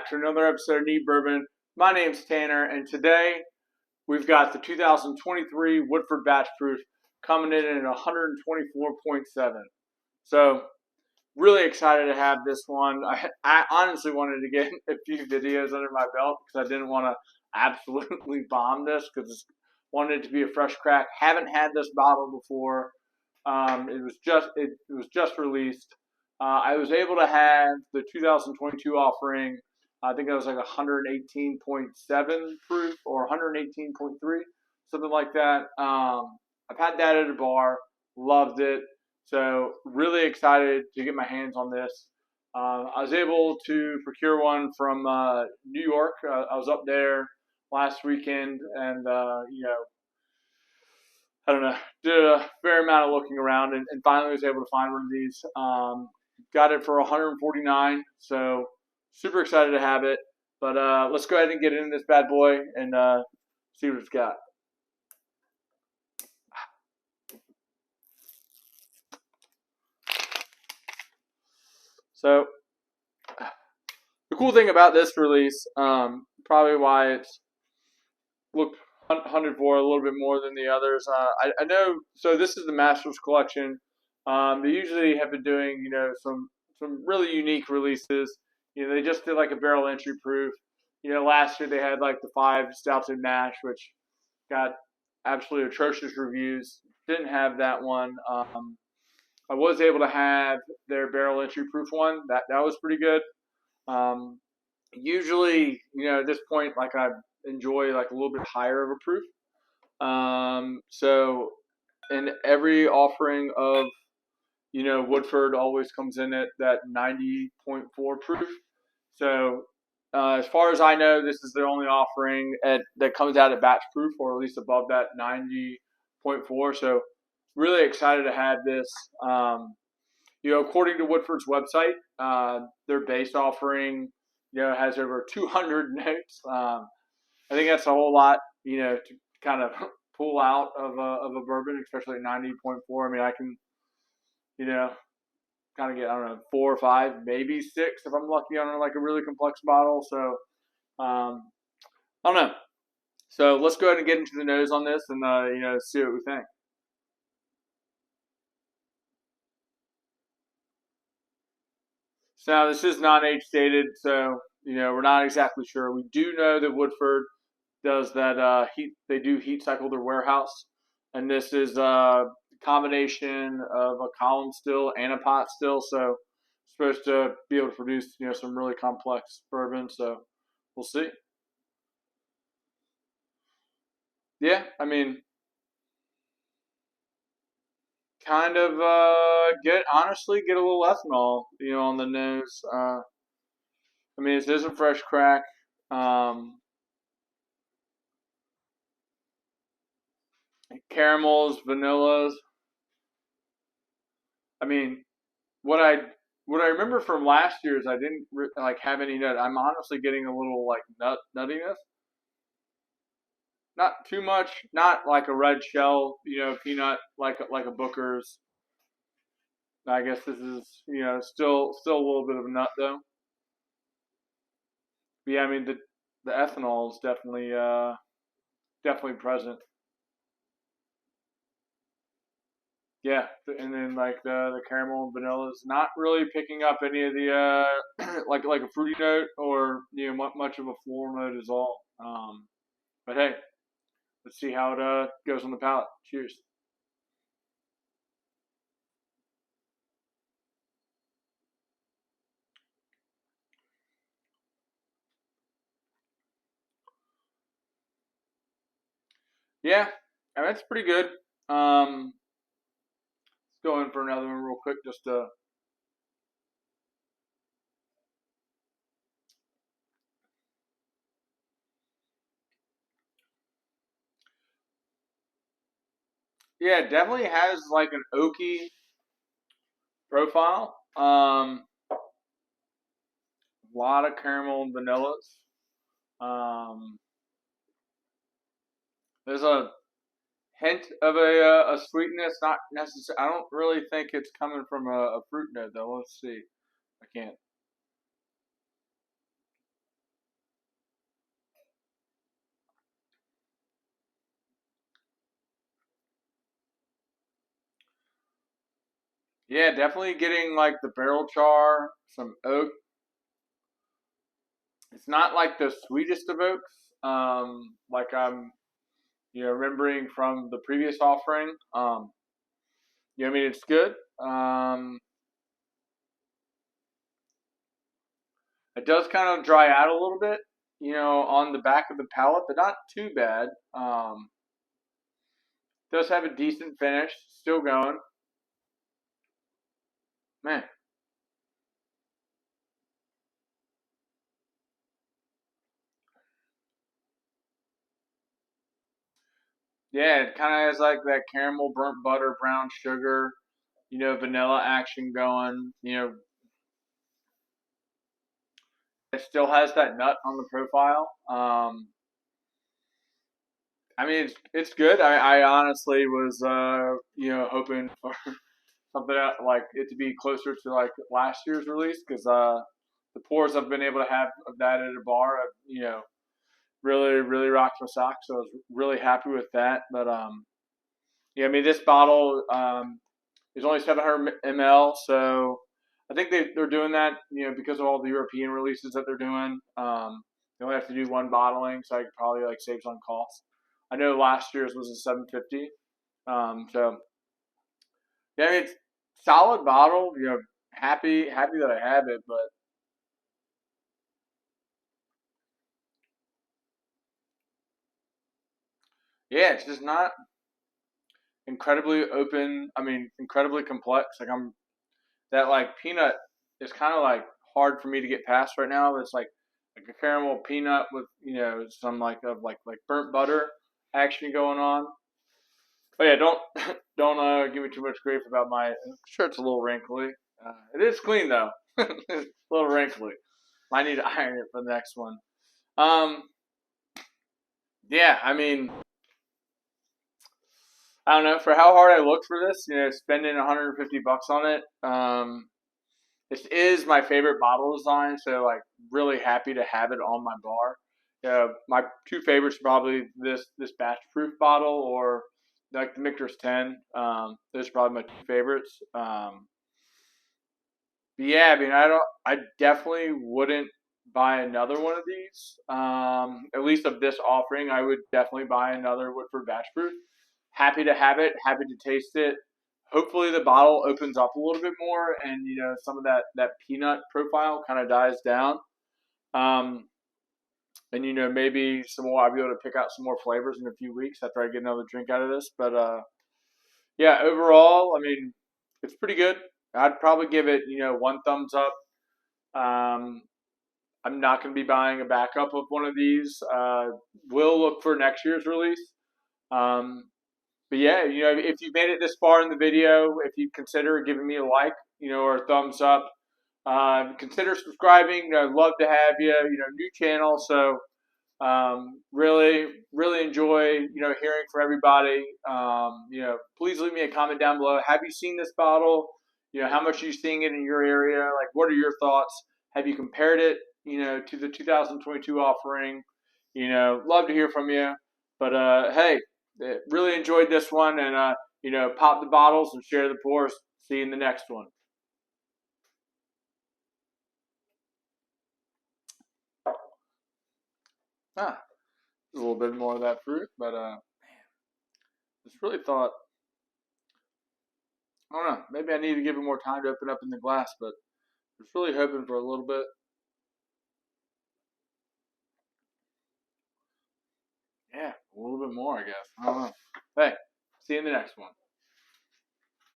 to another episode of Neat Bourbon. My name's Tanner, and today we've got the 2023 Woodford Batch Proof coming in at 124.7. So, really excited to have this one. I honestly wanted to get a few videos under my belt because I didn't want to absolutely bomb this because I wanted it to be a fresh crack. Haven't had this bottle before. It was just released. I was able to have the 2022 offering. I think it was like 118.7 proof or 118.3, something like that. I've had that at a bar, loved it. So really excited to get my hands on this. I was able to procure one from New York. I was up there last weekend, and I don't know, did a fair amount of looking around, and finally was able to find one of these. Got it for 149, so super excited to have it. But let's go ahead and get into this bad boy and see what it's got. So the cool thing about this release, probably why it's looked hunted for a little bit more than the others. I know. So this is the Masters Collection. They usually have been doing, some really unique releases. They just did like a barrel entry proof. Last year they had like the 5 stouts and mash, which got absolutely atrocious reviews. Didn't have that one. I was able to have their barrel entry proof one. That was pretty good. Usually, at this point, like I enjoy like a little bit higher of a proof. So in every offering of Woodford always comes in at that 90.4 proof. So as far as I know, this is their only offering that comes out at batch proof, or at least above that 90.4. So really excited to have this. According to Woodford's website, their base offering, has over 200 notes. I think that's a whole lot, to kind of pull out of a bourbon, especially at 90.4. I mean, I can, kind of get, I don't know, 4 or 5, maybe 6 if I'm lucky on like a really complex bottle. So, I don't know. So let's go ahead and get into the nose on this and, see what we think. So now this is non-age stated, so, we're not exactly sure. We do know that Woodford does that heat. They do heat cycle their warehouse, and this is a combination of a column still and a pot still, so it's supposed to be able to produce some really complex bourbon. So we'll see. Yeah, I mean, kind of get a little ethanol on the nose. I mean, it is a fresh crack. Caramels, vanillas. I mean, what I remember from last year is I didn't like have any nut. I'm honestly getting a little like nuttiness. Not too much. Not like a red shell, peanut like a Booker's. I guess this is still a little bit of a nut though. But yeah, I mean the ethanol is definitely present. Yeah, and then like the caramel and vanilla is not really picking up any of the like a fruity note or much of a floral note at all. But hey, let's see how it goes on the palate. Cheers. Yeah, I mean, that's pretty good. Let's go in for another one real quick, just to. Yeah, it definitely has like an oaky profile. A lot of caramel and vanillas. Um, there's a hint of a sweetness, not necessarily. I don't really think it's coming from a fruit note though. Let's see. I can't. Yeah, definitely getting like the barrel char, some oak. It's not like the sweetest of oaks, like I'm remembering from the previous offering. I mean it's good. It does kind of dry out a little bit, on the back of the palate, but not too bad. Does have a decent finish, still going. Man, yeah, it kind of has like that caramel, burnt butter, brown sugar, vanilla action going. It still has that nut on the profile. I mean, it's good. I honestly was, hoping for something like it to be closer to like last year's release because the pours I've been able to have of that at a bar, really, really rocked my socks. So I was really happy with that. But yeah, I mean, this bottle is only 700 ml, so I think they're doing that, because of all the European releases that they're doing. They only have to do one bottling, so I could probably like save some cost. I know last year's was a 750. So yeah, I mean, it's solid bottle. Happy that I have it, but yeah, it's just not incredibly open. I mean, incredibly complex. Like I'm that like peanut is kind of like hard for me to get past right now. It's like a caramel peanut with some like burnt butter action going on. But yeah, don't don't give me too much grief about my shirt's a little wrinkly. It is clean though. It's a little wrinkly. Might need to iron it for the next one. Um, yeah, I mean, I don't know for how hard I looked for this. Spending 150 bucks on it. This is my favorite bottle design, so like really happy to have it on my bar. My two favorites are probably this batch proof bottle or like the Michter's 10. Those are probably my two favorites. But yeah, I mean, I definitely wouldn't buy another one of these. At least of this offering, I would definitely buy another Woodford batch proof. Happy to have it. Happy to taste it. Hopefully, the bottle opens up a little bit more, and some of that peanut profile kind of dies down. Um, and maybe some more. I'll be able to pick out some more flavors in a few weeks after I get another drink out of this. But yeah, overall, I mean, it's pretty good. I'd probably give it one thumbs up. Um, I'm not going to be buying a backup of one of these. We'll look for next year's release. Um, but yeah, if you made it this far in the video, if you consider giving me a like, or a thumbs up, consider subscribing. I'd love to have you. New channel, so really, really enjoy hearing from everybody. Please leave me a comment down below. Have you seen this bottle? How much are you seeing it in your area? Like, what are your thoughts? Have you compared it, to the 2022 offering? Love to hear from you. But hey, really enjoyed this one, and pop the bottles and share the pours. See you in the next one. Ah, a little bit more of that fruit, but just really thought, I don't know, maybe I need to give it more time to open up in the glass, but I was really hoping for a little bit. Yeah, a little bit more, I guess. I don't know. Hey, see you in the next one.